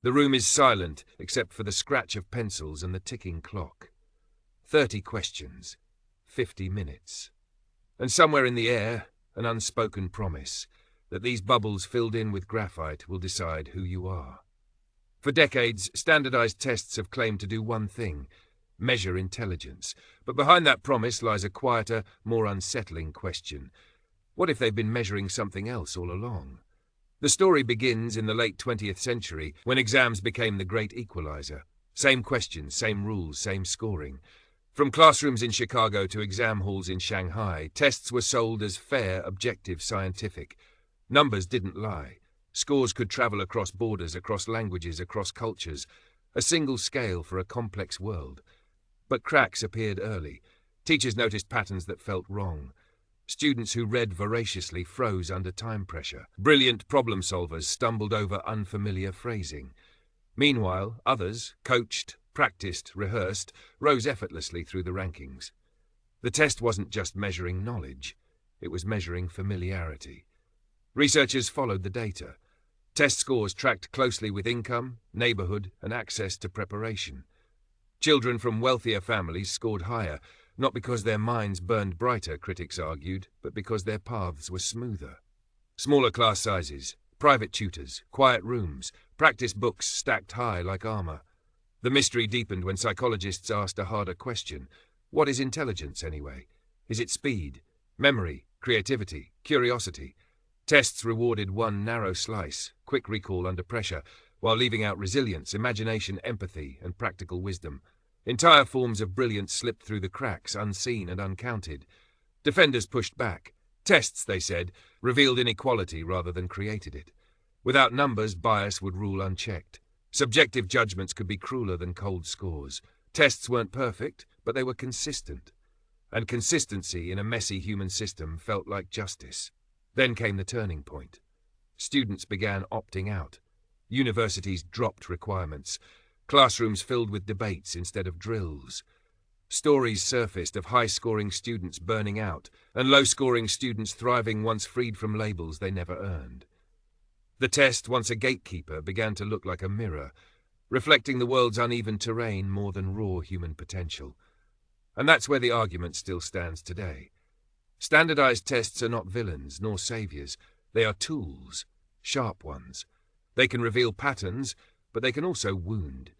The room is silent, except for the scratch of pencils and the ticking clock. 30 questions, 50 minutes. And somewhere in the air, an unspoken promise that these bubbles filled in with graphite will decide who you are. For decades, standardized tests have claimed to do one thing: measure intelligence. But behind that promise lies a quieter, more unsettling question. What if they've been measuring something else all along? The story begins in the late 20th century, when exams became the great equalizer. Same questions, same rules, same scoring. From classrooms in Chicago to exam halls in Shanghai, tests were sold as fair, objective, scientific. Numbers didn't lie. Scores could travel across borders, across languages, across cultures. A single scale for a complex world. But cracks appeared early. Teachers noticed patterns that felt wrong. Students who read voraciously froze under time pressure. Brilliant problem solvers stumbled over unfamiliar phrasing. Meanwhile, others, coached, practiced, rehearsed, rose effortlessly through the rankings. The test wasn't just measuring knowledge, it was measuring familiarity. Researchers followed the data. Test scores tracked closely with income, neighborhood, and access to preparation. Children from wealthier families scored higher, not because their minds burned brighter, critics argued, but because their paths were smoother. Smaller class sizes, private tutors, quiet rooms, practice books stacked high like armor. The mystery deepened when psychologists asked a harder question. What is intelligence, anyway? Is it speed, memory, creativity, curiosity? Tests rewarded one narrow slice, quick recall under pressure, while leaving out resilience, imagination, empathy, and practical wisdom. Entire forms of brilliance slipped through the cracks, unseen and uncounted. Defenders pushed back. Tests, they said, revealed inequality rather than created it. Without numbers, bias would rule unchecked. Subjective judgments could be crueler than cold scores. Tests weren't perfect, but they were consistent. And consistency in a messy human system felt like justice. Then came the turning point. Students began opting out. Universities dropped requirements. Classrooms filled with debates instead of drills. Stories surfaced of high-scoring students burning out and low-scoring students thriving once freed from labels they never earned. The test, once a gatekeeper, began to look like a mirror, reflecting the world's uneven terrain more than raw human potential. And that's where the argument still stands today. Standardized tests are not villains nor saviors. They are tools, sharp ones. They can reveal patterns, but they can also wound.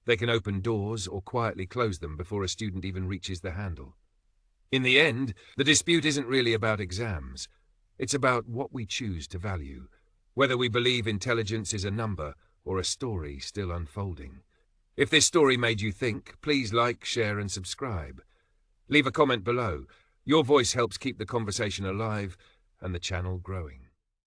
They can open doors or quietly close them before a student even reaches the handle. In the end, the dispute isn't really about exams. It's about what we choose to value, whether we believe intelligence is a number or a story still unfolding. If this story made you think, please like, share, and subscribe. Leave a comment below. Your voice helps keep the conversation alive and the channel growing.